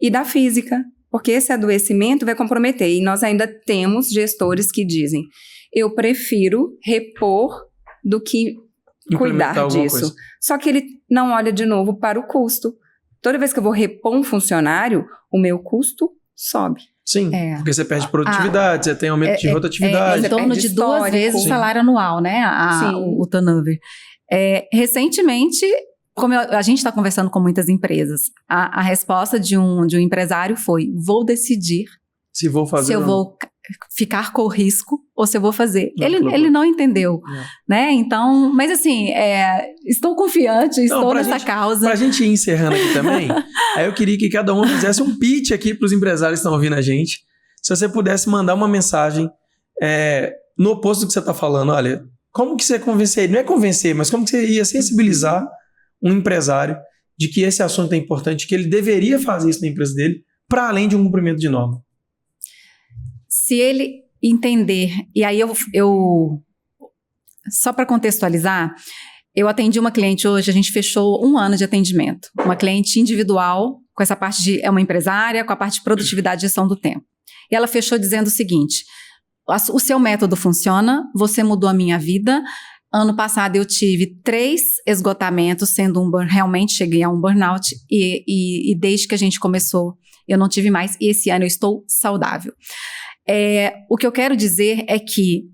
e da física, porque esse adoecimento vai comprometer. E nós ainda temos gestores que dizem, eu prefiro repor do que cuidar disso. Só que ele não olha de novo para o custo. Toda vez que eu vou repor um funcionário, o meu custo sobe. Sim, porque você perde produtividade, você tem aumento de rotatividade. Em torno de 2 vezes o salário anual, né? O turnover. Recentemente, como a gente está conversando com muitas empresas, a resposta de um empresário foi, vou decidir se eu vou ficar com o risco ou se eu vou fazer. Ele não entendeu, né? Então, mas assim, estou confiante, estou nessa causa. Pra gente ir encerrando aqui também, aí eu queria que cada um fizesse um pitch aqui para os empresários que estão ouvindo a gente. Se você pudesse mandar uma mensagem no oposto do que você está falando, olha, como que você convenceria, não é convencer, mas como que você ia sensibilizar um empresário de que esse assunto é importante, que ele deveria fazer isso na empresa dele, para além de um cumprimento de norma? Se ele entender, e aí eu só para contextualizar, eu atendi uma cliente hoje, a gente fechou 1 ano de atendimento, uma cliente individual, com essa parte é uma empresária, com a parte de produtividade e gestão do tempo. E ela fechou dizendo o seguinte, o seu método funciona, você mudou a minha vida, ano passado eu tive 3 esgotamentos, sendo realmente cheguei a um burnout, e desde que a gente começou, eu não tive mais, e esse ano eu estou saudável. O que eu quero dizer é que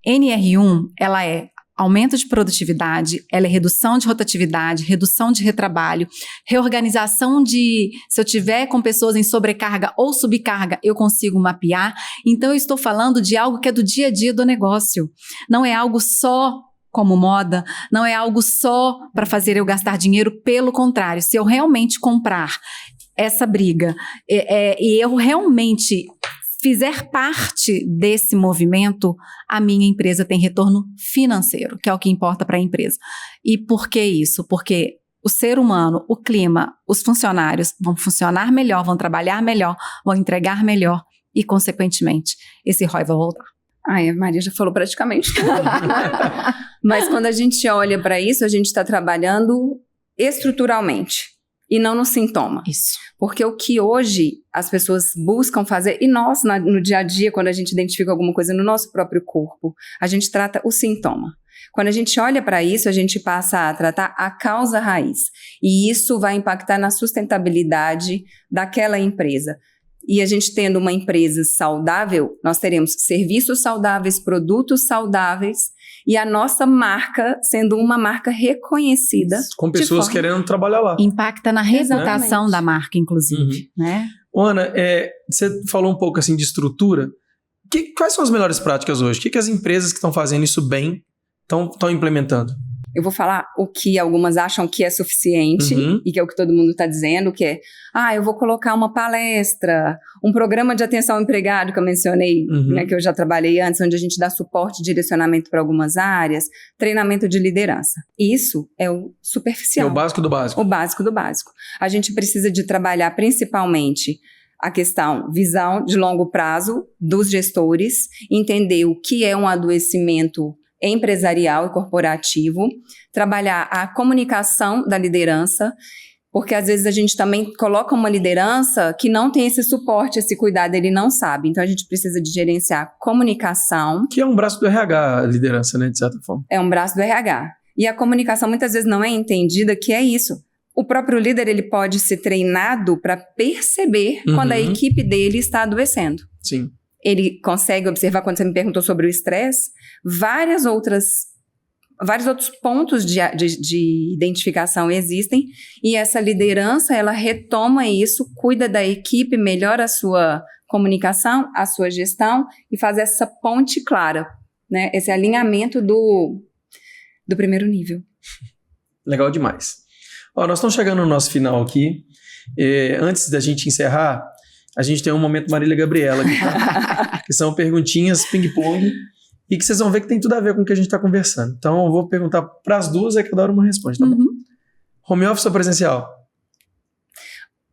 NR1, ela é aumento de produtividade, ela é redução de rotatividade, redução de retrabalho, reorganização se eu tiver com pessoas em sobrecarga ou subcarga, eu consigo mapear. Então eu estou falando de algo que é do dia a dia do negócio. Não é algo só como moda, não é algo só para fazer eu gastar dinheiro, pelo contrário, se eu realmente comprar essa briga e eu realmente fizer parte desse movimento, a minha empresa tem retorno financeiro, que é o que importa para a empresa. E por que isso? Porque o ser humano, o clima, os funcionários vão funcionar melhor, vão trabalhar melhor, vão entregar melhor e, consequentemente, esse ROI vai voltar. Ai, a Maria já falou praticamente tudo. Mas quando a gente olha para isso, a gente está trabalhando estruturalmente e não no sintoma. Isso. Porque o que hoje as pessoas buscam fazer, e nós no dia a dia, quando a gente identifica alguma coisa no nosso próprio corpo, a gente trata o sintoma. Quando a gente olha para isso, a gente passa a tratar a causa raiz. E isso vai impactar na sustentabilidade daquela empresa. E a gente tendo uma empresa saudável, nós teremos serviços saudáveis, produtos saudáveis e a nossa marca sendo uma marca reconhecida. Com pessoas querendo trabalhar lá. Impacta na reputação da marca, inclusive. Né? Ana, você falou um pouco assim de estrutura. Quais são as melhores práticas hoje? O que as empresas que estão fazendo isso bem estão implementando? Eu vou falar o que algumas acham que é suficiente e que é o que todo mundo está dizendo, que é, eu vou colocar uma palestra, um programa de atenção ao empregado que eu mencionei, né, que eu já trabalhei antes, onde a gente dá suporte e direcionamento para algumas áreas, treinamento de liderança. Isso é o superficial. É o básico do básico. O básico do básico. A gente precisa de trabalhar principalmente a questão, visão de longo prazo dos gestores, entender o que é um adoecimento empresarial e corporativo, trabalhar a comunicação da liderança, porque às vezes a gente também coloca uma liderança que não tem esse suporte, esse cuidado, ele não sabe. Então a gente precisa de gerenciar comunicação. Que é um braço do RH, a liderança, né, de certa forma. É um braço do RH. E a comunicação muitas vezes não é entendida que é isso. O próprio líder, ele pode ser treinado para perceber quando a equipe dele está adoecendo. Sim. Ele consegue observar, quando você me perguntou sobre o estresse, vários outros pontos de identificação existem, e essa liderança, ela retoma isso, cuida da equipe, melhora a sua comunicação, a sua gestão, e faz essa ponte clara, né? Esse alinhamento do primeiro nível. Legal demais. Nós estamos chegando no nosso final aqui. Antes da gente encerrar, a gente tem um momento Marília Gabriela aqui, tá? Que são perguntinhas ping-pong e que vocês vão ver que tem tudo a ver com o que a gente está conversando. Então, eu vou perguntar para as duas, cada hora uma responde, tá bom? Home office ou presencial?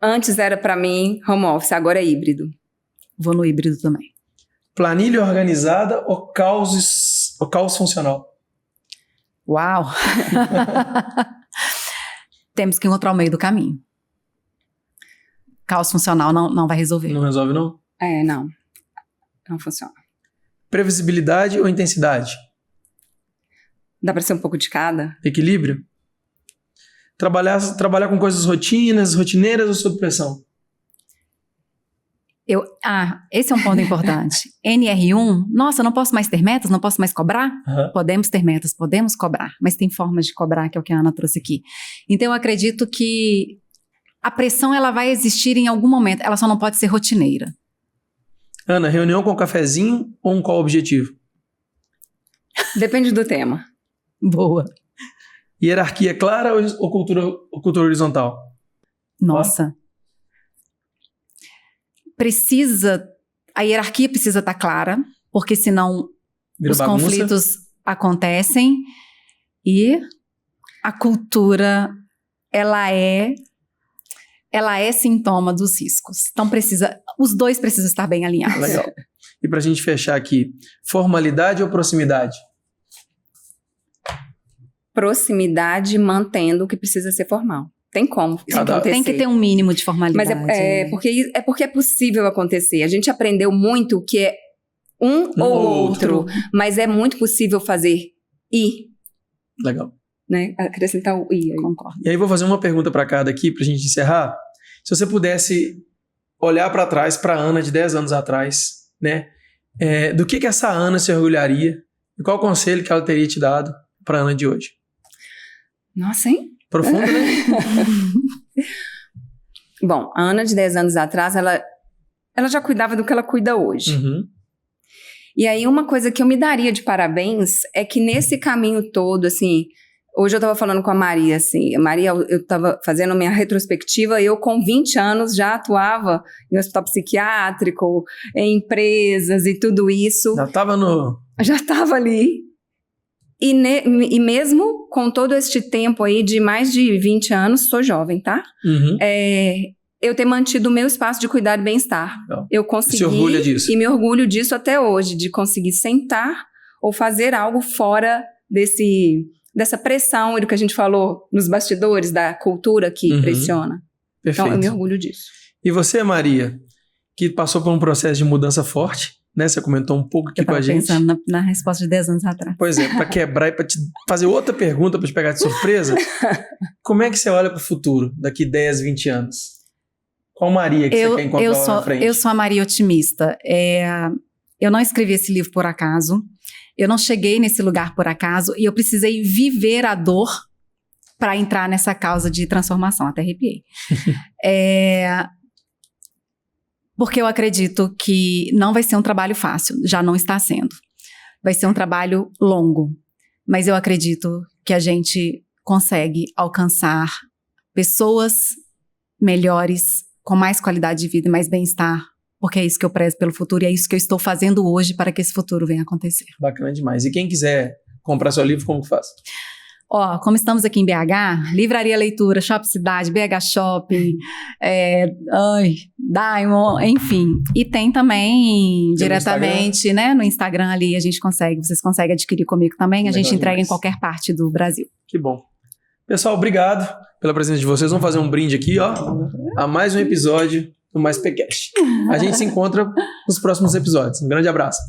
Antes era para mim home office, agora é híbrido. Vou no híbrido também. Planilha organizada ou caos funcional? Uau! Temos que encontrar o meio do caminho. Caos funcional não vai resolver. Não resolve, não? Não. Não funciona. Previsibilidade ou intensidade? Dá pra ser um pouco de cada? Equilíbrio? Trabalhar com coisas rotineiras ou sob pressão? Esse é um ponto importante. NR1, nossa, não posso mais ter metas, não posso mais cobrar? Uhum. Podemos ter metas, podemos cobrar, mas tem formas de cobrar, que é o que a Ana trouxe aqui. Então, eu acredito que a pressão, ela vai existir em algum momento, ela só não pode ser rotineira. Ana, reunião com cafezinho ou um call objetivo? Depende do tema. Boa. Hierarquia clara ou cultura horizontal? Nossa. A hierarquia precisa estar clara, porque senão Vira os bagunça. conflitos acontecem e a cultura, ela é sintoma dos riscos. Então os dois precisam estar bem alinhados. Legal. E pra gente fechar aqui, formalidade ou proximidade? Proximidade mantendo o que precisa ser formal. Tem como isso acontecer. Tem que ter um mínimo de formalidade. Mas porque é possível acontecer. A gente aprendeu muito que é um ou outro, mas é muito possível fazer e. Legal. Né? Acrescentar o i aí. Concordo. E aí vou fazer uma pergunta pra cada aqui pra gente encerrar. Se você pudesse olhar pra trás, pra Ana de 10 anos atrás, né? Do que essa Ana se orgulharia? E qual conselho que ela teria te dado pra Ana de hoje? Nossa, hein? Profundo, né? Bom, a Ana de 10 anos atrás, ela já cuidava do que ela cuida hoje. Uhum. E aí, uma coisa que eu me daria de parabéns é que nesse caminho todo, assim, hoje eu tava falando com a Maria, assim, eu tava fazendo minha retrospectiva, eu com 20 anos já atuava em hospital psiquiátrico, em empresas e tudo isso. Já tava ali. E mesmo com todo este tempo aí de mais de 20 anos, sou jovem, tá? Uhum. Eu ter mantido o meu espaço de cuidar e bem-estar. Legal. Eu consegui. Se orgulha disso. E me orgulho disso até hoje, de conseguir sentar ou fazer algo fora dessa pressão e do que a gente falou nos bastidores da cultura que pressiona. Perfeito. Então, eu me orgulho disso. E você, Maria, que passou por um processo de mudança forte, né? Você comentou um pouco aqui com a gente. Pensando na resposta de 10 anos atrás. Pois é, para quebrar e para te fazer outra pergunta para te pegar de surpresa, como é que você olha para o futuro daqui 10, 20 anos? Qual Maria que você quer encontrar lá na frente? Eu sou a Maria otimista. Eu não escrevi esse livro por acaso, eu não cheguei nesse lugar por acaso e eu precisei viver a dor para entrar nessa causa de transformação. Até arrepiei. Porque eu acredito que não vai ser um trabalho fácil, já não está sendo. Vai ser um trabalho longo, mas eu acredito que a gente consegue alcançar pessoas melhores, com mais qualidade de vida e mais bem-estar, porque é isso que eu prezo pelo futuro e é isso que eu estou fazendo hoje para que esse futuro venha acontecer. Bacana demais. E quem quiser comprar seu livro, como que faz? Como estamos aqui em BH, Livraria Leitura, Shop Cidade, BH Shopping, Diamond, enfim. E tem também diretamente, né, no Instagram ali, vocês conseguem adquirir comigo também, a gente entrega em qualquer parte do Brasil. Que bom. Pessoal, obrigado pela presença de vocês. Vamos fazer um brinde aqui, a mais um episódio do Mais PCast. A gente se encontra nos próximos episódios. Um grande abraço.